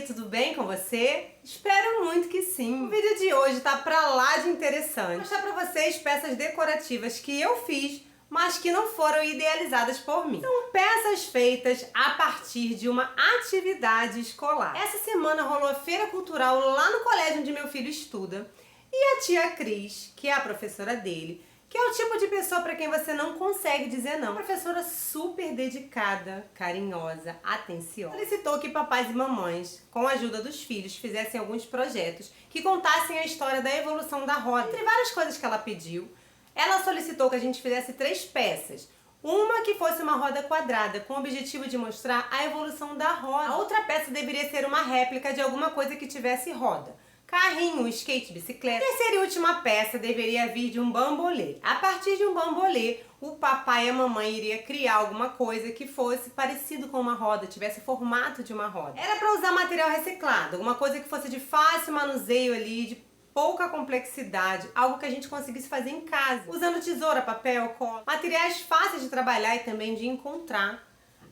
tudo bem com você? Espero muito que sim. O vídeo de hoje tá pra lá de interessante. Vou mostrar pra vocês peças decorativas que eu fiz, mas que não foram idealizadas por mim. São peças feitas a partir de uma atividade escolar. Essa semana rolou a feira cultural lá no colégio onde meu filho estuda. E a tia Cris, que é a professora dele, que é o tipo de pessoa para quem você não consegue dizer não. Uma professora super dedicada, carinhosa, atenciosa. Solicitou que papais e mamães, com a ajuda dos filhos, fizessem alguns projetos que contassem a história da evolução da roda. Entre várias coisas que ela pediu, ela solicitou que a gente fizesse 3 peças. Uma que fosse uma roda quadrada, com o objetivo de mostrar a evolução da roda. A outra peça deveria ser uma réplica de alguma coisa que tivesse roda. Carrinho, skate, bicicleta. A terceira e última peça deveria vir de um bambolê. A partir de um bambolê, o papai e a mamãe iriam criar alguma coisa que fosse parecido com uma roda, tivesse o formato de uma roda. Era para usar material reciclado, alguma coisa que fosse de fácil manuseio ali, de pouca complexidade, algo que a gente conseguisse fazer em casa, usando tesoura, papel, cola, materiais fáceis de trabalhar e também de encontrar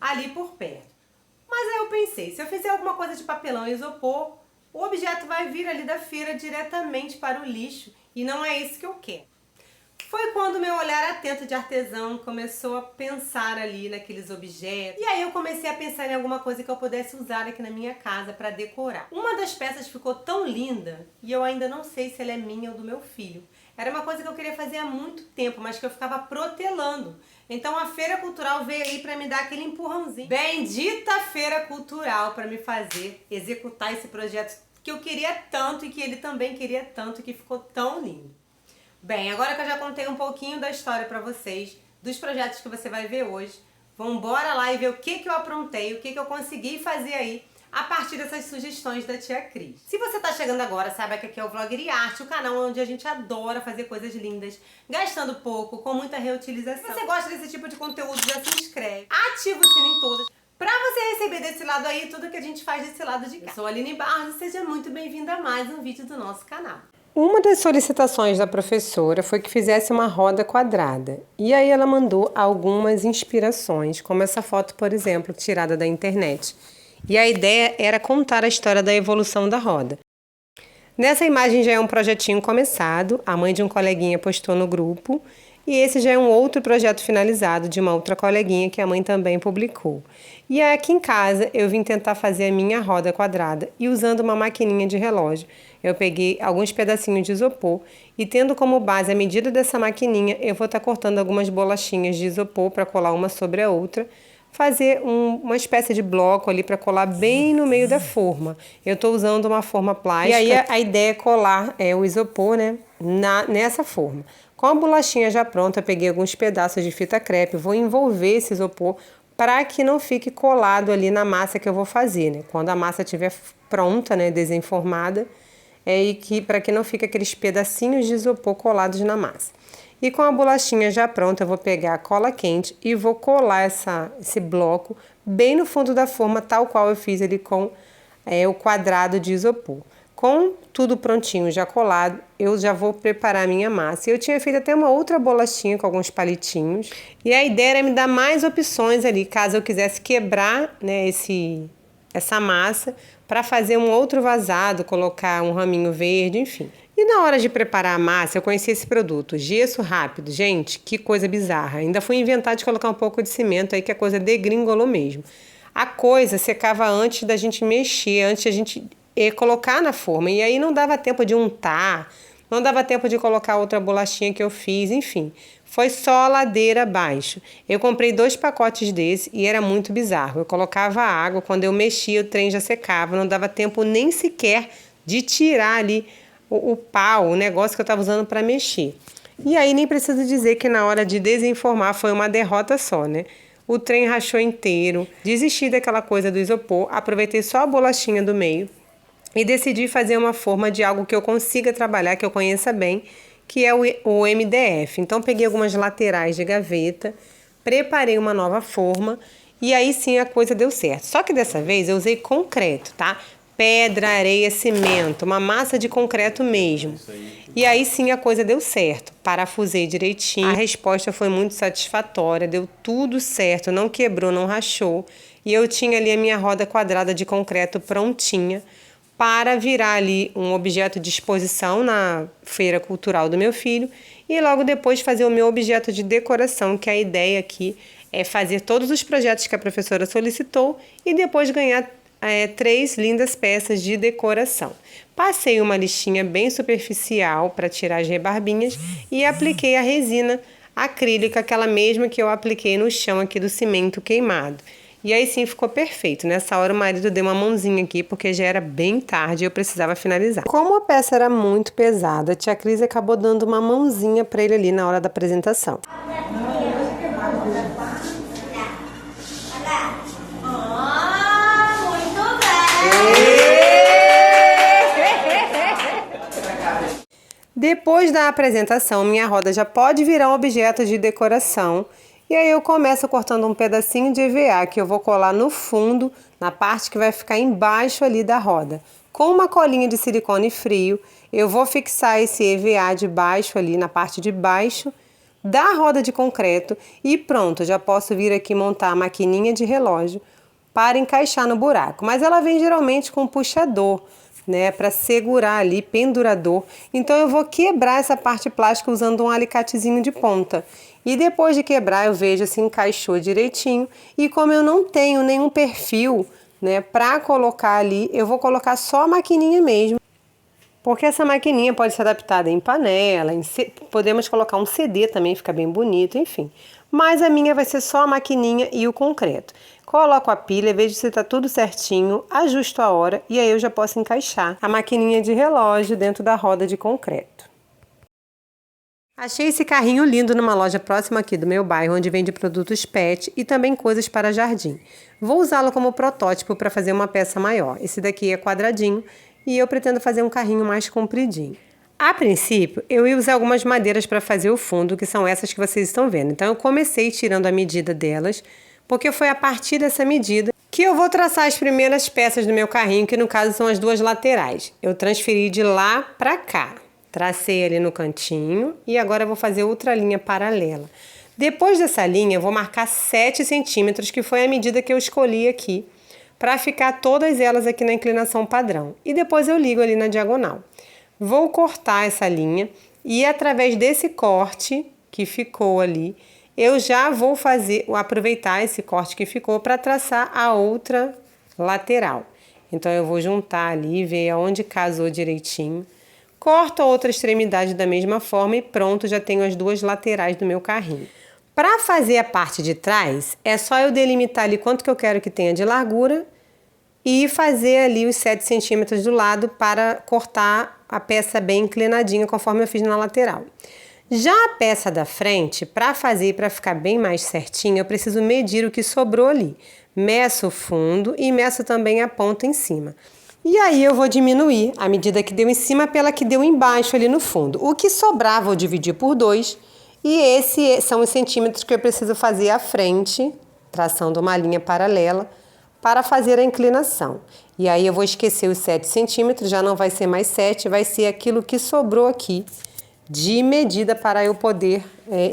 ali por perto. Mas aí eu pensei, se eu fizer alguma coisa de papelão e isopor, o objeto vai vir ali da feira diretamente para o lixo e não é isso que eu quero. Foi quando meu olhar atento de artesão começou a pensar ali naqueles objetos. E aí eu comecei a pensar em alguma coisa que eu pudesse usar aqui na minha casa para decorar. Uma das peças ficou tão linda e eu ainda não sei se ela é minha ou do meu filho. Era uma coisa que eu queria fazer há muito tempo, mas que eu ficava protelando. Então a Feira Cultural veio aí para me dar aquele empurrãozinho. Bendita Feira Cultural para me fazer executar esse projeto que eu queria tanto e que ele também queria tanto e que ficou tão lindo. Bem, agora que eu já contei um pouquinho da história para vocês, dos projetos que você vai ver hoje, vamos embora lá e ver o que eu aprontei, o que eu consegui fazer aí a partir dessas sugestões da tia Cris. Se você tá chegando agora, saiba que aqui é o Vloggery Arte, o canal onde a gente adora fazer coisas lindas, gastando pouco, com muita reutilização. Se você gosta desse tipo de conteúdo, já se inscreve, ativa o sininho em todas, pra você receber desse lado aí tudo que a gente faz desse lado de cá. Eu sou a Aline Barros e seja muito bem-vinda a mais um vídeo do nosso canal. Uma das solicitações da professora foi que fizesse uma roda quadrada. E aí ela mandou algumas inspirações, como essa foto, por exemplo, tirada da internet. E a ideia era contar a história da evolução da roda. Nessa imagem já é um projetinho começado, a mãe de um coleguinha postou no grupo, e esse já é um outro projeto finalizado de uma outra coleguinha que a mãe também publicou. E aqui em casa eu vim tentar fazer a minha roda quadrada e usando uma maquininha de relógio. Eu peguei alguns pedacinhos de isopor e tendo como base a medida dessa maquininha, eu vou estar cortando algumas bolachinhas de isopor para colar uma sobre a outra, fazer uma espécie de bloco ali para colar bem no meio da forma. Eu estou usando uma forma plástica. E aí a ideia é colar o isopor, né, nessa forma. Com a bolachinha já pronta, eu peguei alguns pedaços de fita crepe, vou envolver esse isopor para que não fique colado ali na massa que eu vou fazer, né? Quando a massa estiver pronta, né, desenformada, para que não fique aqueles pedacinhos de isopor colados na massa. E com a bolachinha já pronta, eu vou pegar a cola quente e vou colar esse bloco bem no fundo da forma, tal qual eu fiz ali com o quadrado de isopor. Com tudo prontinho, já colado, eu já vou preparar a minha massa. Eu tinha feito até uma outra bolachinha com alguns palitinhos. E a ideia era me dar mais opções ali, caso eu quisesse quebrar, né, essa massa para fazer um outro vazado, colocar um raminho verde, enfim. E na hora de preparar a massa, eu conheci esse produto, gesso rápido. Gente, que coisa bizarra. Ainda fui inventar de colocar um pouco de cimento aí, que a coisa degringolou mesmo. A coisa secava antes da gente mexer, antes da gente colocar na forma. E aí não dava tempo de untar, não dava tempo de colocar outra bolachinha que eu fiz, enfim. Foi só ladeira abaixo. Eu comprei 2 pacotes desse e era muito bizarro. Eu colocava água, quando eu mexia o trem já secava, não dava tempo nem sequer de tirar ali o pau, o negócio que eu estava usando para mexer. E aí nem preciso dizer que na hora de desenformar foi uma derrota só, né? O trem rachou inteiro, desisti daquela coisa do isopor, aproveitei só a bolachinha do meio e decidi fazer uma forma de algo que eu consiga trabalhar, que eu conheça bem, que é o MDF. Então peguei algumas laterais de gaveta, preparei uma nova forma e aí sim a coisa deu certo. Só que dessa vez eu usei concreto, tá? Pedra, areia, cimento, uma massa de concreto mesmo. E aí sim a coisa deu certo. Parafusei direitinho, a resposta foi muito satisfatória, deu tudo certo, não quebrou, não rachou. e eu tinha ali a minha roda quadrada de concreto prontinha para virar ali um objeto de exposição na feira cultural do meu filho e logo depois fazer o meu objeto de decoração, que a ideia aqui é fazer todos os projetos que a professora solicitou e depois ganhar 3 lindas peças de decoração. Passei uma lixinha bem superficial para tirar as rebarbinhas e apliquei a resina acrílica, aquela mesma que eu apliquei no chão aqui do cimento queimado. E aí sim ficou perfeito. Nessa hora o marido deu uma mãozinha aqui porque já era bem tarde e eu precisava finalizar. Como a peça era muito pesada, a tia Cris acabou dando uma mãozinha para ele ali na hora da apresentação. Depois da apresentação, minha roda já pode virar um objeto de decoração. E aí eu começo cortando um pedacinho de EVA que eu vou colar no fundo, na parte que vai ficar embaixo ali da roda. Com uma colinha de silicone frio, eu vou fixar esse EVA de baixo ali, na parte de baixo da roda de concreto. E pronto, já posso vir aqui montar a maquininha de relógio para encaixar no buraco. Mas ela vem geralmente com um puxador, né, para segurar ali, pendurador. Então eu vou quebrar essa parte plástica usando um alicatezinho de ponta. E depois de quebrar eu vejo se encaixou direitinho. E como eu não tenho nenhum perfil, né, para colocar ali, eu vou colocar só a maquininha mesmo. Porque essa maquininha pode ser adaptada em panela, podemos colocar um CD também, fica bem bonito, enfim. Mas a minha vai ser só a maquininha e o concreto. Coloco a pilha, vejo se está tudo certinho, ajusto a hora e aí eu já posso encaixar a maquininha de relógio dentro da roda de concreto. Achei esse carrinho lindo numa loja próxima aqui do meu bairro, onde vende produtos pet e também coisas para jardim. Vou usá-lo como protótipo para fazer uma peça maior. Esse daqui é quadradinho e eu pretendo fazer um carrinho mais compridinho. A princípio, eu ia usar algumas madeiras para fazer o fundo, que são essas que vocês estão vendo. Então eu comecei tirando a medida delas, porque foi a partir dessa medida que eu vou traçar as primeiras peças do meu carrinho, que no caso são as 2 laterais. Eu transferi de lá para cá. Tracei ali no cantinho e agora eu vou fazer outra linha paralela. Depois dessa linha, eu vou marcar 7 centímetros, que foi a medida que eu escolhi aqui, para ficar todas elas aqui na inclinação padrão. E depois eu ligo ali na diagonal. Vou cortar essa linha e através desse corte que ficou ali, eu já vou aproveitar esse corte que ficou para traçar a outra lateral. Então eu vou juntar ali, ver aonde casou direitinho. Corto a outra extremidade da mesma forma e pronto, já tenho as 2 laterais do meu carrinho. Para fazer a parte de trás, é só eu delimitar ali quanto que eu quero que tenha de largura e fazer ali os 7 centímetros do lado para cortar a peça bem inclinadinha, conforme eu fiz na lateral. Já a peça da frente, para fazer e para ficar bem mais certinho, eu preciso medir o que sobrou ali. Meço o fundo e meço também a ponta em cima. E aí eu vou diminuir a medida que deu em cima pela que deu embaixo ali no fundo. O que sobrar vou dividir por 2 e esses são os centímetros que eu preciso fazer à frente, traçando uma linha paralela, para fazer a inclinação. E aí eu vou esquecer os 7 centímetros, já não vai ser mais 7, vai ser aquilo que sobrou aqui de medida para eu poder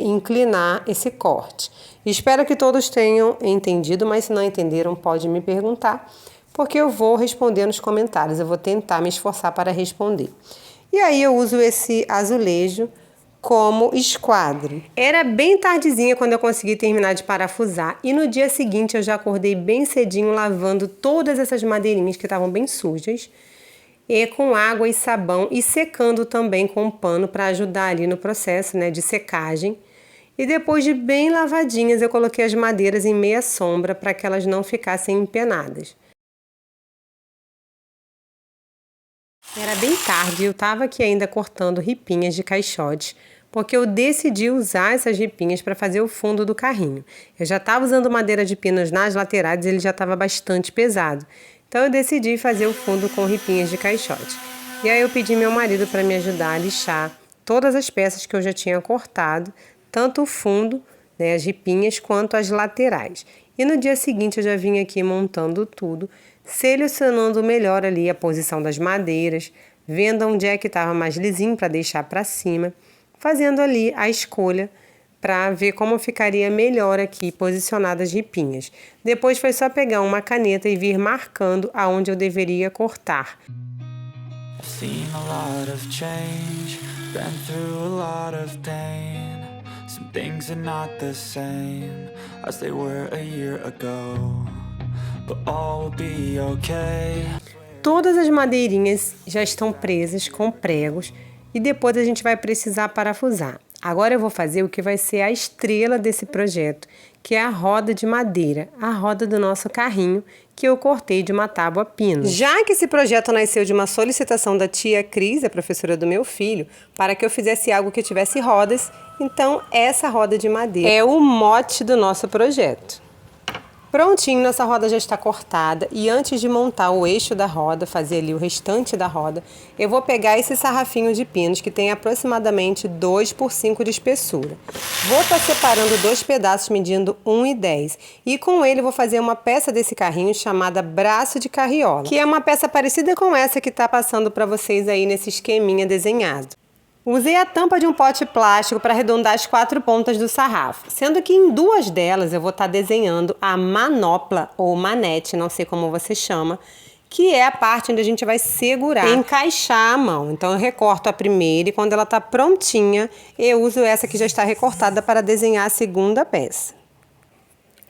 inclinar esse corte. Espero que todos tenham entendido, mas se não entenderam pode me perguntar, porque eu vou responder nos comentários, eu vou tentar me esforçar para responder. E aí eu uso esse azulejo como esquadro. Era bem tardezinha quando eu consegui terminar de parafusar e no dia seguinte eu já acordei bem cedinho lavando todas essas madeirinhas que estavam bem sujas e com água e sabão e secando também com um pano para ajudar ali no processo, né, de secagem. E depois de bem lavadinhas eu coloquei as madeiras em meia sombra para que elas não ficassem empenadas. Era bem tarde e eu estava aqui ainda cortando ripinhas de caixote, porque eu decidi usar essas ripinhas para fazer o fundo do carrinho. Eu já estava usando madeira de pinos nas laterais e ele já estava bastante pesado. Então eu decidi fazer o fundo com ripinhas de caixote. E aí eu pedi meu marido para me ajudar a lixar todas as peças que eu já tinha cortado, tanto o fundo, né, as ripinhas, quanto as laterais. E no dia seguinte eu já vim aqui montando tudo, selecionando melhor ali a posição das madeiras, vendo onde é que estava mais lisinho para deixar para cima, fazendo ali a escolha para ver como ficaria melhor aqui posicionadas as ripinhas. Depois foi só pegar uma caneta e vir marcando aonde eu deveria cortar. I've seen a lot of change, been through a lot of pain. Some things are not the same as they were a year ago, but all will be okay. Todas as madeirinhas já estão presas com pregos e depois a gente vai precisar parafusar. Agora eu vou fazer o que vai ser a estrela desse projeto, que é a roda de madeira, a roda do nosso carrinho, que eu cortei de uma tábua pino. Já que esse projeto nasceu de uma solicitação da tia Cris, a professora do meu filho, para que eu fizesse algo que tivesse rodas, então essa roda de madeira é o mote do nosso projeto. Prontinho, nossa roda já está cortada e antes de montar o eixo da roda, fazer ali o restante da roda, eu vou pegar esse sarrafinho de pinos que tem aproximadamente 2 por 5 de espessura. Vou estar separando 2 pedaços medindo 1,10 e com ele vou fazer uma peça desse carrinho chamada braço de carriola, que é uma peça parecida com essa que está passando para vocês aí nesse esqueminha desenhado. Usei a tampa de um pote plástico para arredondar as 4 pontas do sarrafo, sendo que em 2 delas eu vou estar desenhando a manopla ou manete, não sei como você chama, que é a parte onde a gente vai segurar, encaixar a mão. Então eu recorto a primeira e quando ela está prontinha, eu uso essa que já está recortada para desenhar a segunda peça.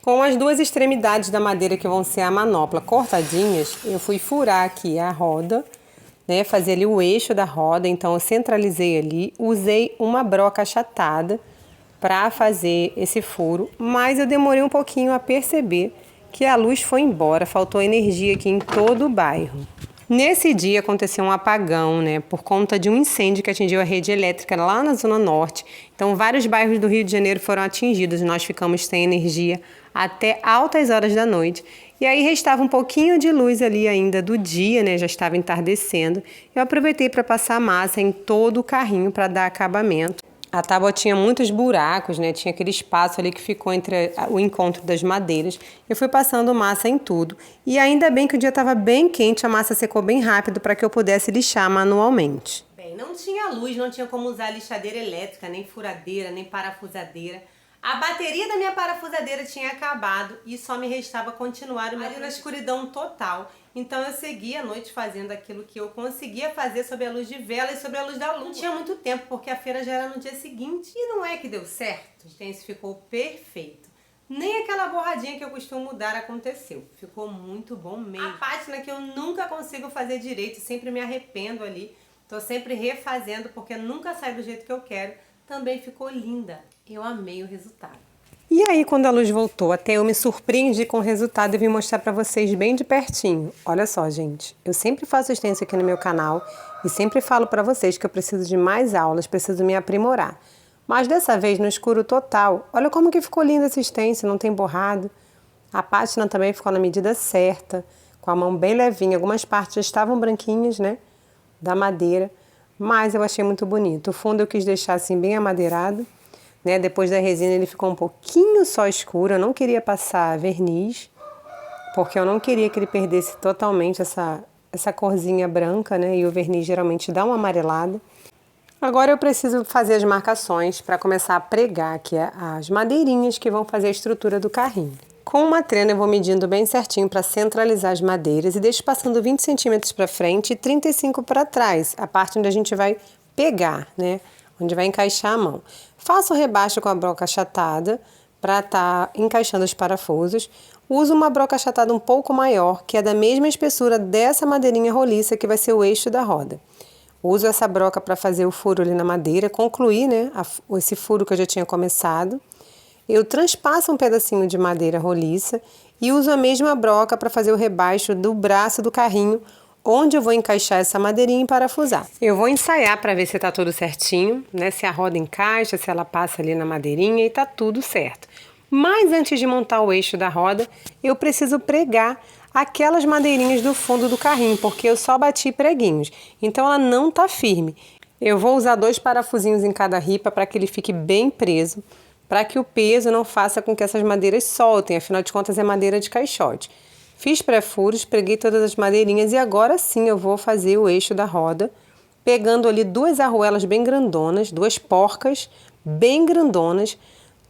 Com as 2 extremidades da madeira que vão ser a manopla cortadinhas, eu fui furar aqui a roda, fazer ali o eixo da roda, então eu centralizei ali, usei uma broca achatada para fazer esse furo, mas eu demorei um pouquinho a perceber que a luz foi embora, faltou energia aqui em todo o bairro. Nesse dia aconteceu um apagão, por conta de um incêndio que atingiu a rede elétrica lá na Zona Norte. Então vários bairros do Rio de Janeiro foram atingidos, nós ficamos sem energia até altas horas da noite. E aí restava um pouquinho de luz ali ainda do dia, já estava entardecendo. Eu aproveitei para passar massa em todo o carrinho para dar acabamento. A tábua tinha muitos buracos, tinha aquele espaço ali que ficou entre o encontro das madeiras. Eu fui passando massa em tudo. E ainda bem que o dia estava bem quente, a massa secou bem rápido para que eu pudesse lixar manualmente. Bem, não tinha luz, não tinha como usar lixadeira elétrica, nem furadeira, nem parafusadeira. A bateria da minha parafusadeira tinha acabado e só me restava continuar ali na escuridão total. Então eu segui a noite fazendo aquilo que eu conseguia fazer sob a luz de vela e sob a luz da lua. Não tinha muito tempo porque a feira já era no dia seguinte. E não é que deu certo, gente, ficou perfeito. Nem aquela borradinha que eu costumo dar aconteceu. Ficou muito bom mesmo. A pátina que eu nunca consigo fazer direito, sempre me arrependo ali. Tô sempre refazendo porque nunca sai do jeito que eu quero. Também ficou linda. Eu amei o resultado. E aí, quando a luz voltou, até eu me surpreendi com o resultado e vim mostrar pra vocês bem de pertinho. Olha só, gente, eu sempre faço extensão aqui no meu canal e sempre falo pra vocês que eu preciso de mais aulas, preciso me aprimorar. Mas dessa vez, no escuro total, olha como que ficou linda essa extensão, não tem borrado. A pátina também ficou na medida certa, com a mão bem levinha. Algumas partes já estavam branquinhas, da madeira, mas eu achei muito bonito. O fundo eu quis deixar assim bem amadeirado. Depois da resina ele ficou um pouquinho só escuro, eu não queria passar verniz, porque eu não queria que ele perdesse totalmente essa corzinha branca, e o verniz geralmente dá uma amarelada. Agora eu preciso fazer as marcações para começar a pregar aqui as madeirinhas que vão fazer a estrutura do carrinho. Com uma trena eu vou medindo bem certinho para centralizar as madeiras e deixo passando 20 centímetros para frente e 35 para trás, a parte onde a gente vai pegar, onde vai encaixar a mão. Faço o rebaixo com a broca achatada para estar encaixando os parafusos. Uso uma broca achatada um pouco maior, que é da mesma espessura dessa madeirinha roliça que vai ser o eixo da roda. Uso essa broca para fazer o furo ali na madeira, concluir esse furo que eu já tinha começado. Eu transpasso um pedacinho de madeira roliça e uso a mesma broca para fazer o rebaixo do braço do carrinho, onde eu vou encaixar essa madeirinha e parafusar. Eu vou ensaiar para ver se tá tudo certinho, se a roda encaixa, se ela passa ali na madeirinha e tá tudo certo. Mas antes de montar o eixo da roda, eu preciso pregar aquelas madeirinhas do fundo do carrinho, porque eu só bati preguinhos, então ela não tá firme. Eu vou usar 2 parafusinhos em cada ripa para que ele fique bem preso, para que o peso não faça com que essas madeiras soltem, afinal de contas é madeira de caixote. Fiz pré-furos, preguei todas as madeirinhas e agora sim eu vou fazer o eixo da roda, pegando ali 2 arruelas bem grandonas, 2 porcas bem grandonas,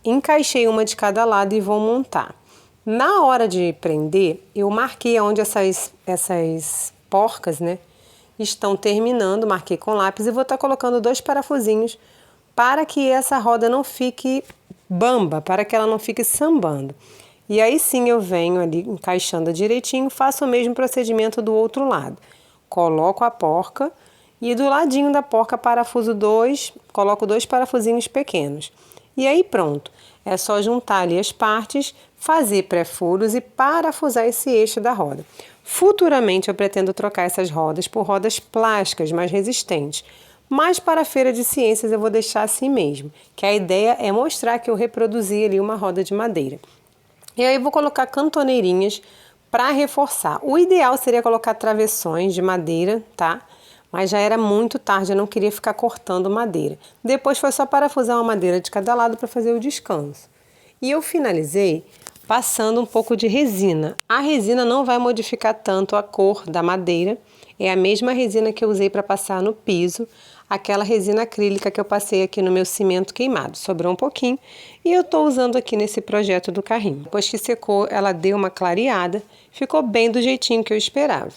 encaixei uma de cada lado e vou montar. Na hora de prender, eu marquei onde essas porcas, né, estão terminando, marquei com lápis e vou estar colocando 2 parafusinhos para que essa roda não fique bamba, para que ela não fique sambando. E aí sim eu venho ali encaixando direitinho, faço o mesmo procedimento do outro lado. Coloco a porca e do ladinho da porca parafuso 2, coloco 2 parafusinhos pequenos. E aí pronto, é só juntar ali as partes, fazer pré-furos e parafusar esse eixo da roda. Futuramente eu pretendo trocar essas rodas por rodas plásticas mais resistentes, mas para a feira de ciências eu vou deixar assim mesmo, que a ideia é mostrar que eu reproduzi ali uma roda de madeira. E aí eu vou colocar cantoneirinhas para reforçar. O ideal seria colocar travessões de madeira, tá? Mas já era muito tarde, eu não queria ficar cortando madeira. Depois foi só parafusar uma madeira de cada lado para fazer o descanso. E eu finalizei passando um pouco de resina. A resina não vai modificar tanto a cor da madeira, é a mesma resina que eu usei para passar no piso, aquela resina acrílica que eu passei aqui no meu cimento queimado. Sobrou um pouquinho e eu estou usando aqui nesse projeto do carrinho. Depois que secou, ela deu uma clareada, ficou bem do jeitinho que eu esperava.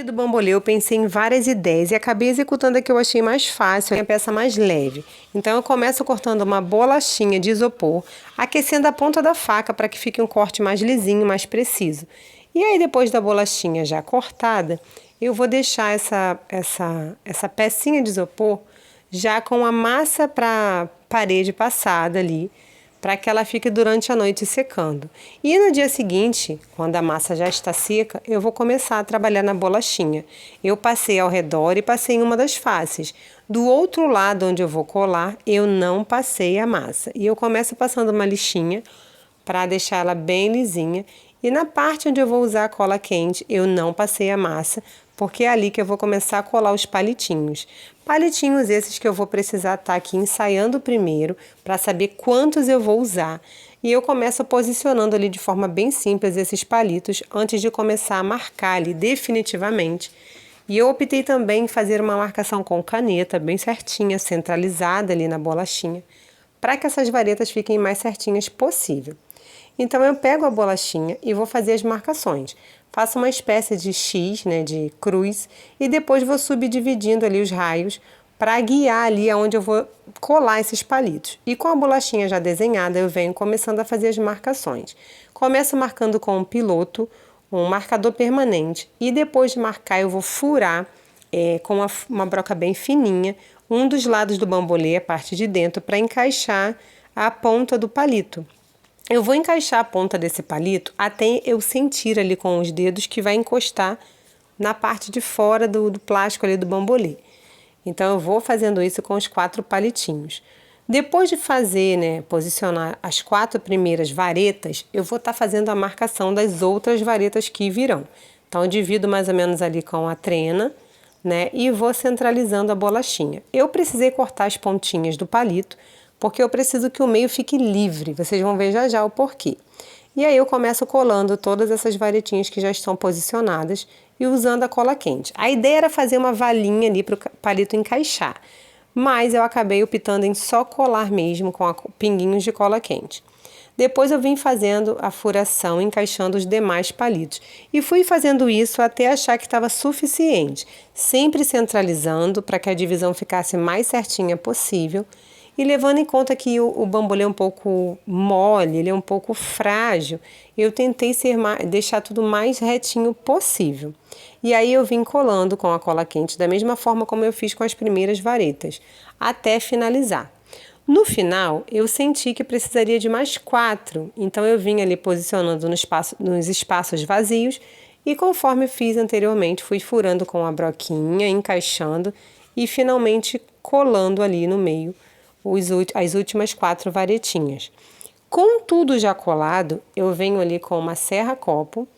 Do bambolê eu pensei em várias ideias e acabei executando a que eu achei mais fácil, a peça mais leve. Então eu começo cortando uma bolachinha de isopor, aquecendo a ponta da faca para que fique um corte mais lisinho, mais preciso. E aí depois da bolachinha já cortada, eu vou deixar essa pecinha de isopor já com a massa para parede passada ali, para que ela fique durante a noite secando. E no dia seguinte, quando a massa já está seca, eu vou começar a trabalhar na bolachinha. Eu passei ao redor e passei em uma das faces. Do outro lado onde eu vou colar, eu não passei a massa. E eu começo passando uma lixinha para deixar ela bem lisinha. E na parte onde eu vou usar a cola quente, eu não passei a massa, porque é ali que eu vou começar a colar os palitinhos. Palitinhos esses que eu vou precisar estar aqui ensaiando primeiro, para saber quantos eu vou usar. E eu começo posicionando ali de forma bem simples esses palitos, antes de começar a marcar ali definitivamente. E eu optei também em fazer uma marcação com caneta, bem certinha, centralizada ali na bolachinha, para que essas varetas fiquem mais certinhas possível. Então eu pego a bolachinha e vou fazer as marcações. Faço uma espécie de X, né, de cruz, e depois vou subdividindo ali os raios para guiar ali aonde eu vou colar esses palitos. E com a bolachinha já desenhada, eu venho começando a fazer as marcações. Começo marcando com um piloto, um marcador permanente, e depois de marcar eu vou furar com uma broca bem fininha um dos lados do bambolê, a parte de dentro, para encaixar a ponta do palito. Eu vou encaixar a ponta desse palito até eu sentir ali com os dedos que vai encostar na parte de fora do plástico ali do bambolê. Então eu vou fazendo isso com os 4 palitinhos. Depois de fazer, né, posicionar as 4 primeiras varetas, eu vou estar fazendo a marcação das outras varetas que virão. Então eu divido mais ou menos ali com a trena, né, e vou centralizando a bolachinha. Eu precisei cortar as pontinhas do palito, porque eu preciso que o meio fique livre, vocês vão ver já já o porquê. E aí eu começo colando todas essas varetinhas que já estão posicionadas e usando a cola quente. A ideia era fazer uma valinha ali para o palito encaixar, mas eu acabei optando em só colar mesmo com pinguinhos de cola quente. Depois eu vim fazendo a furação, encaixando os demais palitos. E fui fazendo isso até achar que estava suficiente, sempre centralizando para que a divisão ficasse mais certinha possível. E levando em conta que o bambolê é um pouco mole, ele é um pouco frágil, eu tentei deixar tudo mais retinho possível. E aí eu vim colando com a cola quente da mesma forma como eu fiz com as primeiras varetas, até finalizar. No final, eu senti que precisaria de mais 4, então eu vim ali posicionando nos espaços vazios e conforme fiz anteriormente, fui furando com a broquinha, encaixando e finalmente colando ali no meio as últimas 4 varetinhas. Com tudo já colado, eu venho ali com uma serra-copo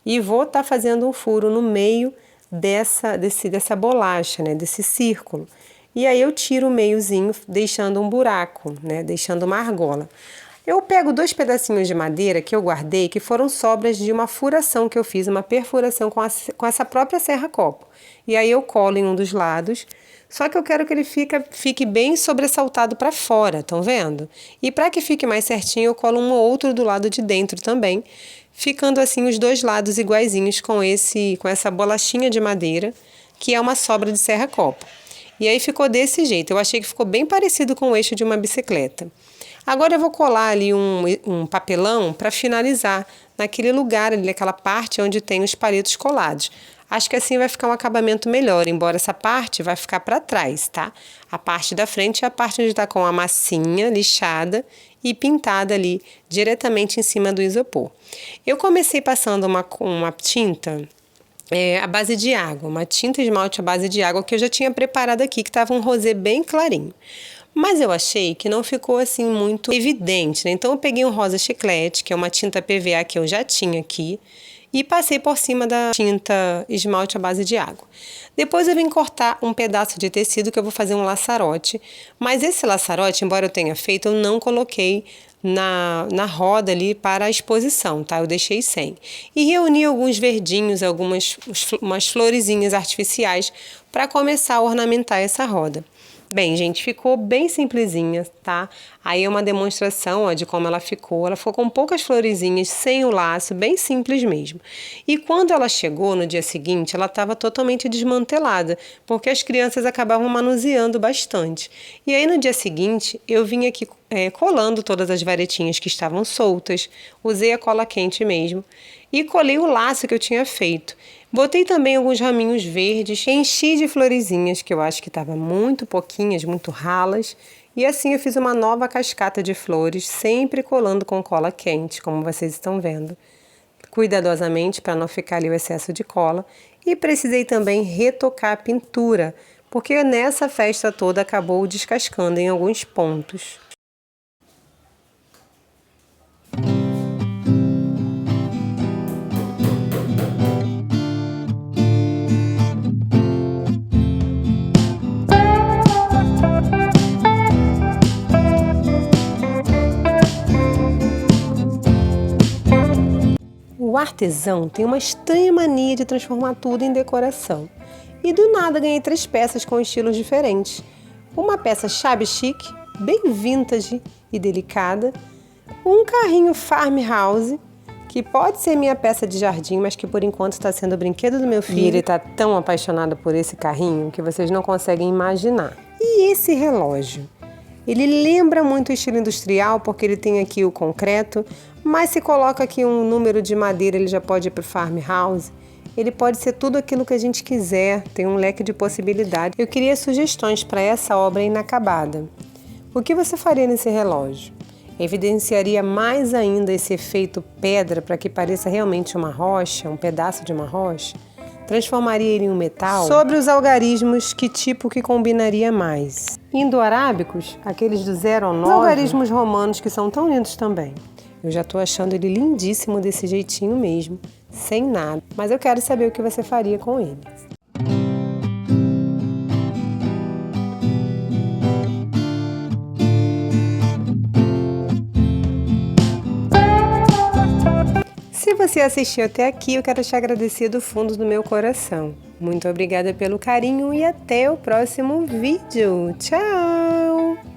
e vou estar fazendo um furo no meio dessa bolacha, né, desse círculo. E aí eu tiro o meiozinho, deixando um buraco, né, deixando uma argola. Eu pego 2 pedacinhos de madeira que eu guardei, que foram sobras de uma furação que eu fiz, uma perfuração com essa própria serra-copo. E aí eu colo em um dos lados, só que eu quero que ele fique bem sobressaltado para fora, estão vendo? E para que fique mais certinho, eu colo um ou outro do lado de dentro também, ficando assim os 2 lados iguaizinhos com essa bolachinha de madeira, que é uma sobra de serra-copo. E aí ficou desse jeito, eu achei que ficou bem parecido com o eixo de uma bicicleta. Agora eu vou colar ali um papelão para finalizar naquele lugar ali, naquela parte onde tem os palitos colados. Acho que assim vai ficar um acabamento melhor, embora essa parte vai ficar para trás, tá? A parte da frente é a parte onde está com a massinha lixada e pintada ali diretamente em cima do isopor. Eu comecei passando uma tinta à base de água, uma tinta esmalte à base de água que eu já tinha preparado aqui, que estava um rosé bem clarinho. Mas eu achei que não ficou assim muito evidente, né? Então eu peguei um rosa chiclete, que é uma tinta PVA que eu já tinha aqui, e passei por cima da tinta esmalte à base de água. Depois eu vim cortar um pedaço de tecido que eu vou fazer um laçarote, mas esse laçarote, embora eu tenha feito, eu não coloquei na roda ali para a exposição, tá? Eu deixei sem. E reuni alguns verdinhos, umas florezinhas artificiais para começar a ornamentar essa roda. Bem, gente, ficou bem simplesinha, tá? Aí é uma demonstração, ó, de como ela ficou. Ela ficou com poucas florezinhas, sem o laço, bem simples mesmo. E quando ela chegou no dia seguinte, ela estava totalmente desmantelada, porque as crianças acabavam manuseando bastante. E aí no dia seguinte, eu vim aqui colando todas as varetinhas que estavam soltas, usei a cola quente mesmo, e colei o laço que eu tinha feito. Botei também alguns raminhos verdes, enchi de florezinhas, que eu acho que estavam muito pouquinhas, muito ralas. E assim eu fiz uma nova cascata de flores, sempre colando com cola quente, como vocês estão vendo. Cuidadosamente, para não ficar ali o excesso de cola. E precisei também retocar a pintura, porque nessa festa toda acabou descascando em alguns pontos. O artesão tem uma estranha mania de transformar tudo em decoração. E do nada ganhei 3 peças com estilos diferentes. Uma peça shabby chic, bem vintage e delicada. Um carrinho farmhouse, que pode ser minha peça de jardim, mas que por enquanto está sendo o brinquedo do meu filho. E ele está tão apaixonado por esse carrinho que vocês não conseguem imaginar. E esse relógio? Ele lembra muito o estilo industrial porque ele tem aqui o concreto, mas se coloca aqui um número de madeira, ele já pode ir para o farmhouse. Ele pode ser tudo aquilo que a gente quiser, tem um leque de possibilidades. Eu queria sugestões para essa obra inacabada. O que você faria nesse relógio? Evidenciaria mais ainda esse efeito pedra para que pareça realmente uma rocha, um pedaço de uma rocha? Transformaria ele em um metal? Sobre os algarismos, que tipo que combinaria mais? Indo-arábicos, aqueles do 0 ao 9. Os algarismos romanos, que são tão lindos também. Eu já estou achando ele lindíssimo desse jeitinho mesmo, sem nada. Mas eu quero saber o que você faria com ele. Se você assistiu até aqui, eu quero te agradecer do fundo do meu coração. Muito obrigada pelo carinho e até o próximo vídeo. Tchau!